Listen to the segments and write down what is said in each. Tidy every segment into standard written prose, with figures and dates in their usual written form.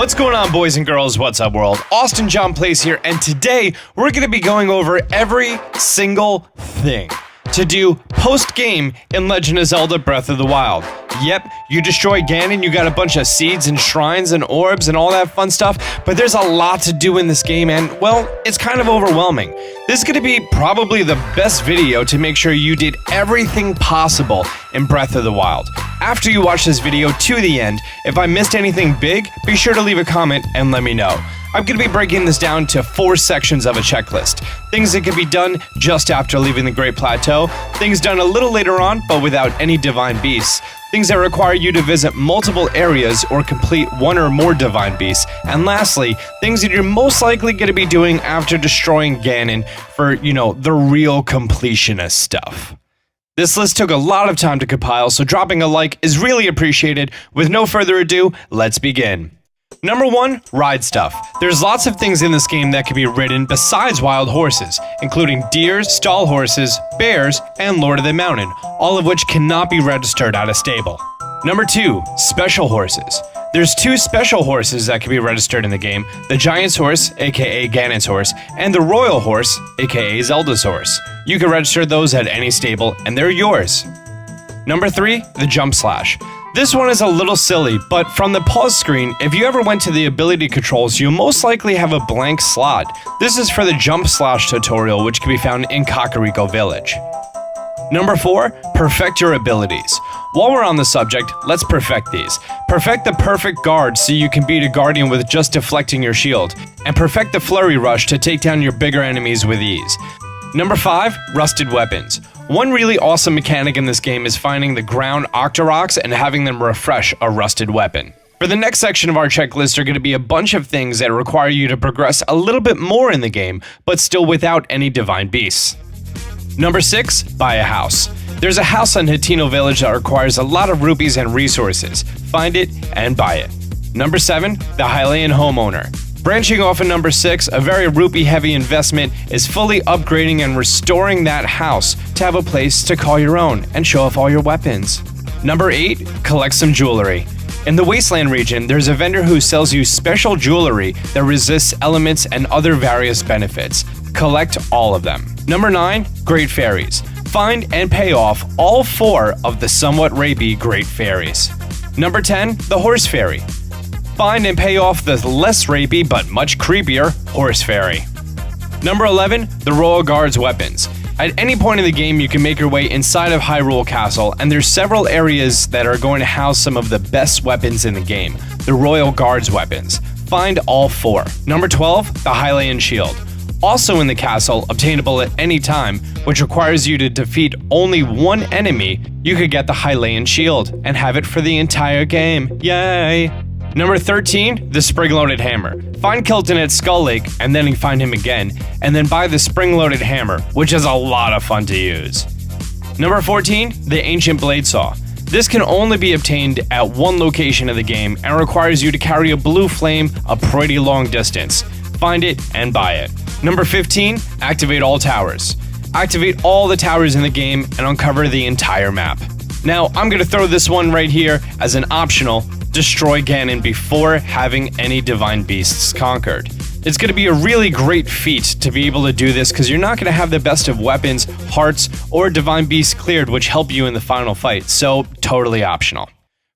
What's going on, boys and girls? What's up, world? Austin John Place here, and today we're going to be going over every single thing to do post-game in Legend of Zelda Breath of the Wild. Yep, you destroy Ganon, you got a bunch of seeds and shrines and orbs and all that fun stuff, but there's a lot to do in this game and, well, it's kind of overwhelming. This is going to be probably the best video to make sure you did everything possible in Breath of the Wild. After you watch this video to the end, if I missed anything big, be sure to leave a comment and let me know. I'm going to be breaking this down to 4 sections of a checklist. Things that can be done just after leaving the Great Plateau, things done a little later on but without any divine beasts, things that require you to visit multiple areas or complete one or more divine beasts, and lastly, things that you're most likely going to be doing after destroying Ganon for, the real completionist stuff. This list took a lot of time to compile, so dropping a like is really appreciated. With no further ado, let's begin. Number 1, ride stuff. There's lots of things in this game that can be ridden besides wild horses, including deers, stall horses, bears, and Lord of the Mountain, all of which cannot be registered at a stable. Number 2, special horses. There's 2 special horses that can be registered in the game, the Giant's Horse, aka Ganon's Horse, and the Royal Horse, aka Zelda's Horse. You can register those at any stable, and they're yours. Number 3, the Jump Slash. This one is a little silly, but from the pause screen, if you ever went to the ability controls, you'll most likely have a blank slot. This is for the Jump Slash tutorial, which can be found in Kakariko Village. Number 4, perfect your abilities. While we're on the subject, let's perfect these. Perfect the perfect guard so you can beat a guardian with just deflecting your shield, and perfect the flurry rush to take down your bigger enemies with ease. Number 5, rusted weapons. One really awesome mechanic in this game is finding the ground Octoroks and having them refresh a rusted weapon. For the next section of our checklist are going to be a bunch of things that require you to progress a little bit more in the game, but still without any divine beasts. Number 6, buy a house. There's a house on Hateno Village that requires a lot of rupees and resources. Find it and buy it. Number 7, the Hylian homeowner. Branching off of number 6, a very rupee-heavy investment is fully upgrading and restoring that house to have a place to call your own and show off all your weapons. Number 8, collect some jewelry. In the Wasteland region, there's a vendor who sells you special jewelry that resists elements and other various benefits. Collect all of them. Number 9, Great Fairies. Find and pay off all 4 of the somewhat rapey Great Fairies. Number 10, the Horse Fairy. Find and pay off the less rapey but much creepier Horse Fairy. Number 11, the Royal Guard's weapons. At any point in the game, you can make your way inside of Hyrule Castle, and there's several areas that are going to house some of the best weapons in the game, the Royal Guard's weapons. Find all 4. Number 12, the Hylian Shield. Also in the castle, obtainable at any time, which requires you to defeat only one enemy, you could get the Hylian Shield and have it for the entire game. Yay! Number 13, the Spring-Loaded Hammer. Find Kilton at Skull Lake, and then you find him again, and then buy the Spring-Loaded Hammer, which is a lot of fun to use. Number 14, the Ancient Blade Saw. This can only be obtained at one location of the game, and requires you to carry a blue flame a pretty long distance. Find it and buy it. Number 15, activate all towers. Activate all the towers in the game and uncover the entire map. Now, I'm going to throw this one right here as an optional. Destroy Ganon before having any divine beasts conquered. It's going to be a really great feat to be able to do this because you're not going to have the best of weapons, hearts, or divine beasts cleared which help you in the final fight, so totally optional.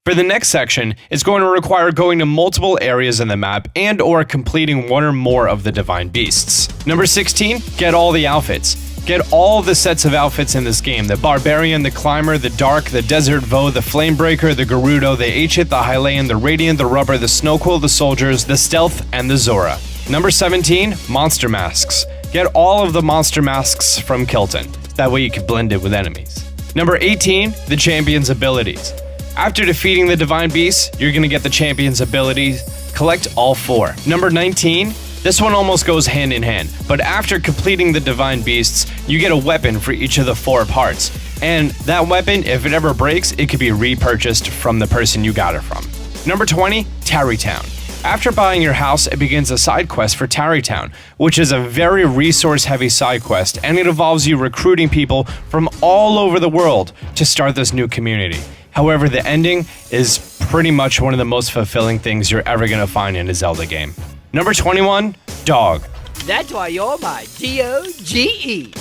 For the next section, it's going to require going to multiple areas in the map and or completing one or more of the divine beasts. Number 16, get all the outfits. Get all the sets of outfits in this game, the Barbarian, the Climber, the Dark, the Desert Voe, the Flamebreaker, the Gerudo, the Ancient, the Hylian, the Radiant, the Rubber, the Snowquill, the Soldiers, the Stealth, and the Zora. Number 17, Monster Masks. Get all of the Monster Masks from Kilton. That way you can blend it with enemies. Number 18, the Champion's Abilities. After defeating the Divine Beasts, you're going to get the Champion's Abilities. Collect all 4. Number 19, this one almost goes hand in hand, but after completing the Divine Beasts, you get a weapon for each of the 4 parts. And that weapon, if it ever breaks, it could be repurchased from the person you got it from. Number 20, Tarrytown. After buying your house, it begins a side quest for Tarrytown, which is a very resource-heavy side quest, and it involves you recruiting people from all over the world to start this new community. However, the ending is pretty much one of the most fulfilling things you're ever going to find in a Zelda game. Number 21, dog. That's why you're my D-O-G-E.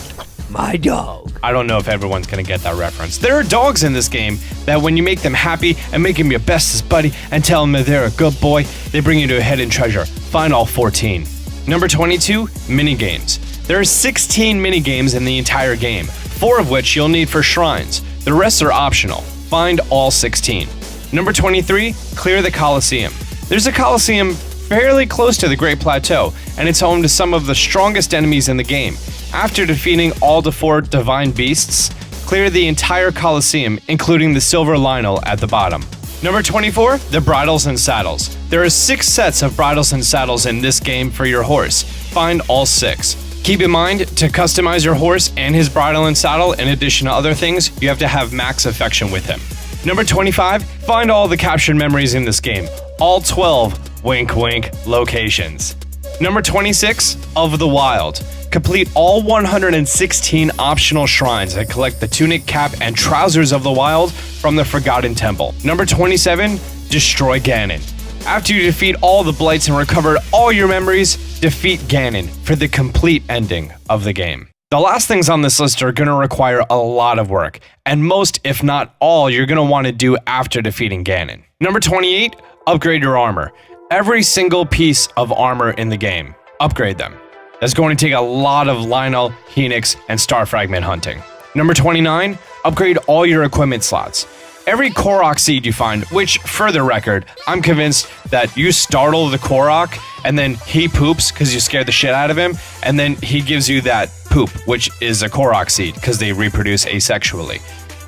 My dog. I don't know if everyone's going to get that reference. There are dogs in this game that when you make them happy and make them your bestest buddy and tell them that they're a good boy, they bring you to a hidden treasure. Find all 14. Number 22, minigames. There are 16 minigames in the entire game, 4 of which you'll need for shrines. The rest are optional. Find all 16. Number 23, clear the Colosseum. There's a Colosseum fairly close to the Great Plateau, and it's home to some of the strongest enemies in the game. After defeating all the 4 divine beasts, clear the entire Colosseum, including the silver Lionel at the bottom. Number 24, the bridles and saddles. There are 6 sets of bridles and saddles in this game for your horse. Find all 6. Keep in mind, to customize your horse and his bridle and saddle, in addition to other things, you have to have max affection with him. Number 25, find all the captured memories in this game. All 12, wink wink, locations. Number 26, Of the Wild. Complete all 116 optional shrines and collect the tunic, cap, and trousers of the wild from the Forgotten Temple. Number 27, destroy Ganon. After you defeat all the blights and recover all your memories, defeat Ganon for the complete ending of the game. The last things on this list are going to require a lot of work, and most, if not all, you're going to want to do after defeating Ganon. Number 28, upgrade your armor. Every single piece of armor in the game, upgrade them. That's going to take a lot of Lionel, Helix, and Star Fragment hunting. Number 29, upgrade all your equipment slots. Every Korok seed you find, which, for the record, I'm convinced that you startle the Korok, and then he poops because you scared the shit out of him, and then he gives you that poop, which is a Korok seed because they reproduce asexually.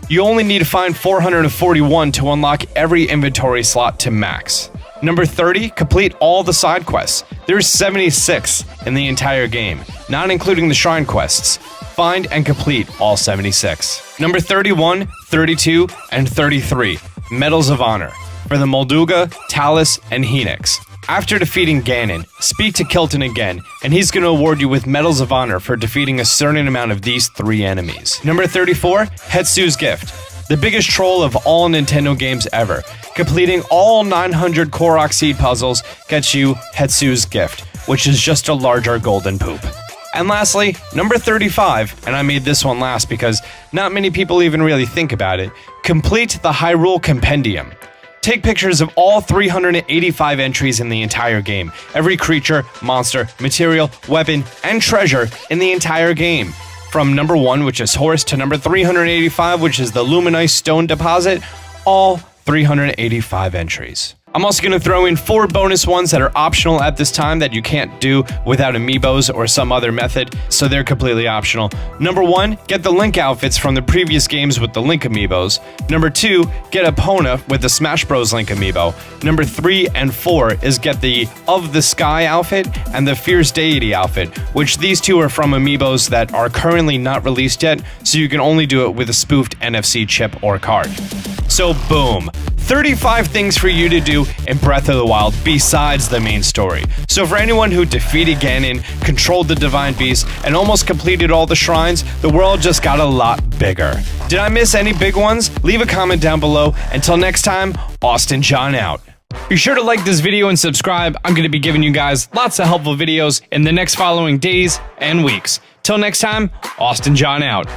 You only need to find 441 to unlock every inventory slot to max. Number 30, complete all the side quests. There's 76 in the entire game, not including the shrine quests. Find and complete all 76. Number 31, 32, and 33, Medals of Honor, for the Molduga, Talus, and Helix. After defeating Ganon, speak to Kilton again, and he's going to award you with Medals of Honor for defeating a certain amount of these 3 enemies. Number 34, Hetsu's Gift, the biggest troll of all Nintendo games ever. Completing all 900 Korok seed puzzles gets you Hetsu's Gift, which is just a larger golden poop. And lastly, number 35, and I made this one last because not many people even really think about it, complete the Hyrule Compendium. Take pictures of all 385 entries in the entire game, every creature, monster, material, weapon, and treasure in the entire game. From number 1, which is Horse, to number 385, which is the Luminite Stone Deposit, all 385 entries. I'm also going to throw in 4 bonus ones that are optional at this time that you can't do without amiibos or some other method, so they're completely optional. Number 1, get the Link outfits from the previous games with the Link amiibos. Number 2, get Epona with the Smash Bros. Link amiibo. Number 3 and 4 is get the Of the Sky outfit and the Fierce Deity outfit, which these 2 are from amiibos that are currently not released yet, so you can only do it with a spoofed NFC chip or card. So boom, 35 things for you to do in Breath of the Wild besides the main story. So for anyone who defeated Ganon, controlled the Divine Beast, and almost completed all the shrines, the world just got a lot bigger. Did I miss any big ones? Leave a comment down below. Until next time, Austin John out. Be sure to like this video and subscribe. I'm going to be giving you guys lots of helpful videos in the next following days and weeks. Till next time, Austin John out.